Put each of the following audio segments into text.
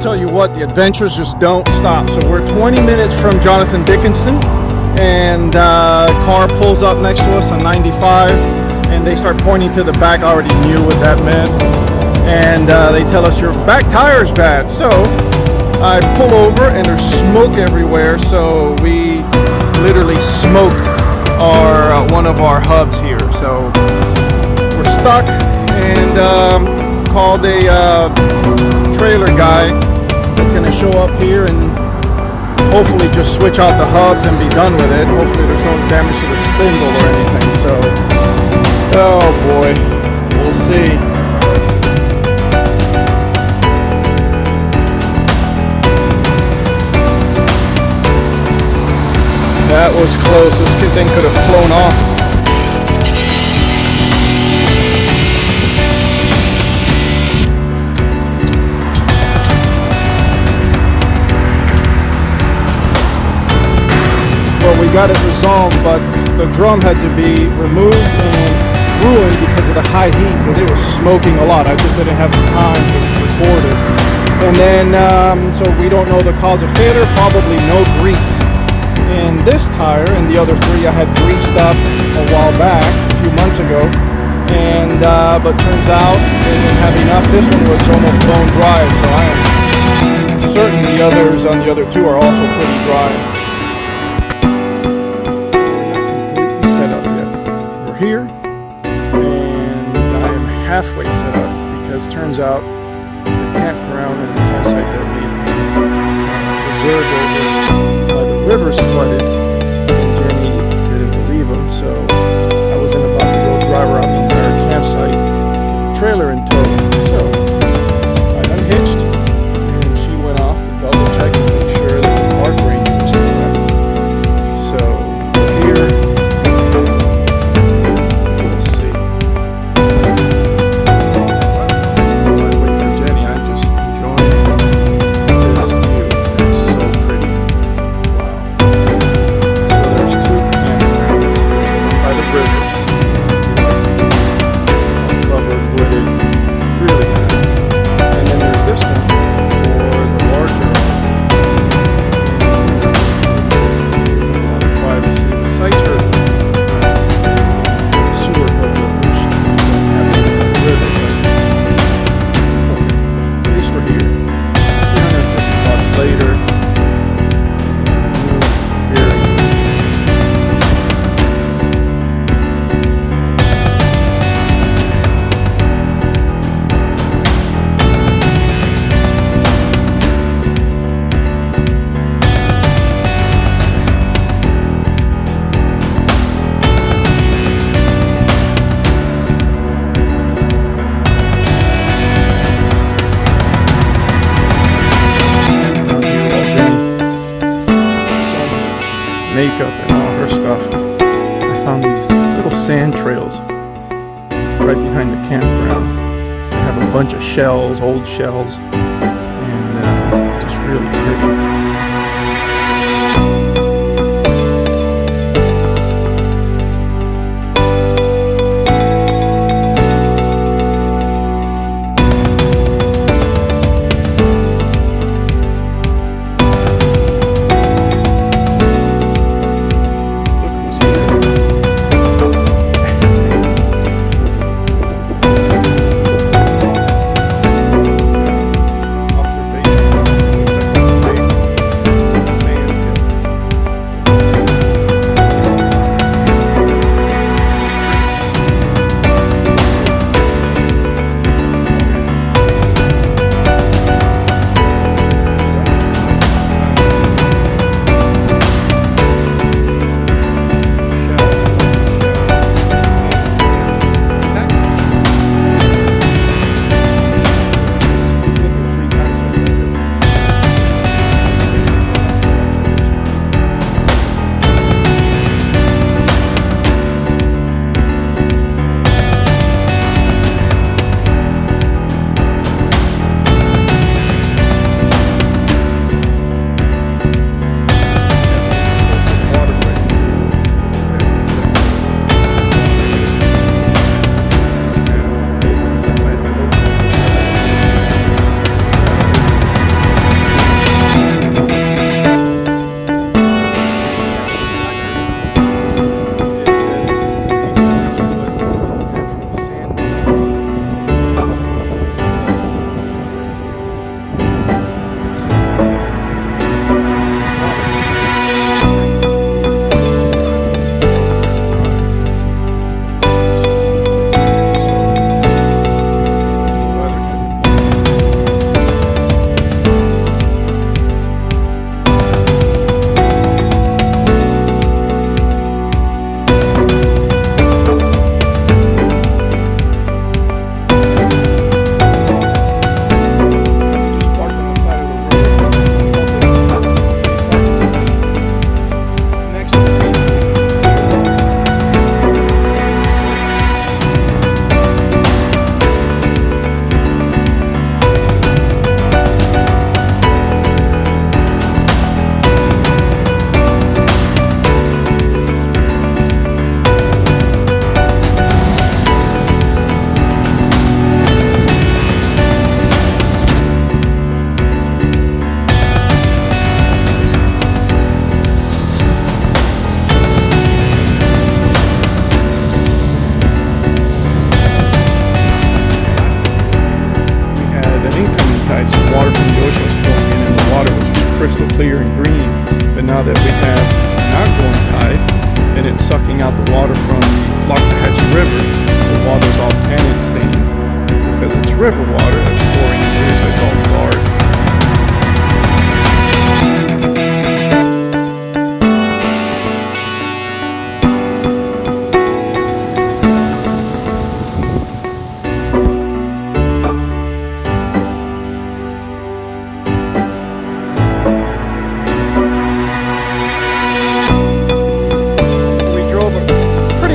tell you what, the adventures just don't stop. So we're 20 minutes from Jonathan Dickinson, and car pulls up next to us on 95, and they start pointing to the back. I already knew what that meant, and they tell us your back tire's bad. So I pull over, and there's smoke everywhere. So we literally smoked our one of our hubs here. So we're stuck, and called a trailer guy that's going to show up here and hopefully just switch out the hubs and be done with it. Hopefully there's no damage to the spindle or anything. So, oh boy, we'll see. That was close. This thing could have flown off. Well, we got it resolved, but the drum had to be removed and ruined because of the high heat, because it was smoking a lot. I just didn't have the time to record it. And then, so we don't know the cause of failure, probably no grease in this tire. And the other three I had greased up a while back, a few months ago. And, but turns out they didn't have enough. This one was almost bone dry, so I am certain the others on the other two are also pretty dry. Here, and I am halfway set up because turns out the campground and the campsite that we reserved over by the river's flooded, and Jenny didn't believe him, so I wasn't about to go drive around the entire campsite with the trailer in tow. So I unhitched, and she went off to double check and make sure that the park ranger was correct. So here. Makeup and all her stuff. I found these little sand trails right behind the campground. They have a bunch of shells, old shells, and just really pretty. river water that's pouring into these so-called guard.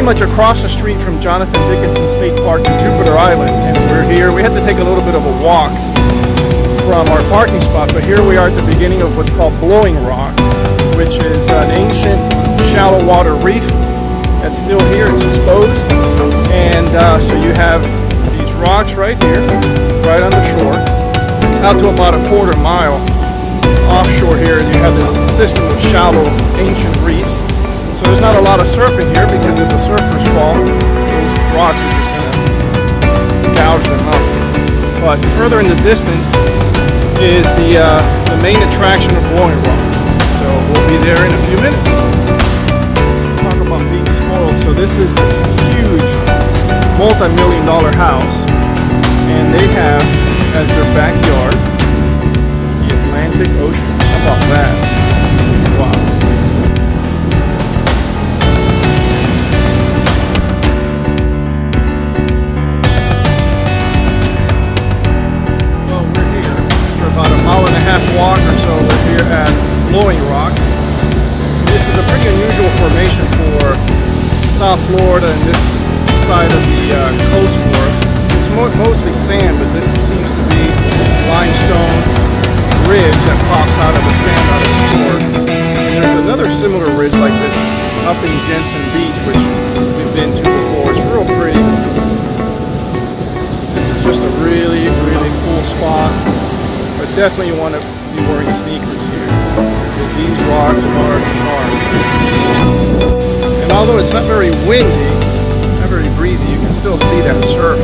Much across the street from Jonathan Dickinson State Park in Jupiter Island, and we're here. We had to take a little bit of a walk from our parking spot, but here we are at the beginning of what's called Blowing Rock, which is an ancient shallow water reef that's still here. It's exposed, and so you have these rocks right here, right on the shore, out to about a quarter mile offshore here, and you have this system of shallow ancient reefs. So there's not a lot of surfing here because if the surfers fall, those rocks are just going to gouge them up. But further in the distance is the main attraction of Blowing Rock. So we'll be there in a few minutes. Talk about being spoiled. So this is this huge multi-million-dollar house, and they have as their backyard the Atlantic Ocean. How about that? Wow. Walk or so, we're here at Blowing Rocks. This is a pretty unusual formation for South Florida and this side of the coast for us. It's mostly sand, but this seems to be limestone ridge that pops out of the sand out of the shore. And there's another similar ridge like this up in Jensen Beach, which we've been to before. It's real pretty. This is just a really, really cool spot. But definitely you want to be wearing sneakers here because these rocks are sharp. And although it's not very windy, not very breezy, you can still see that surf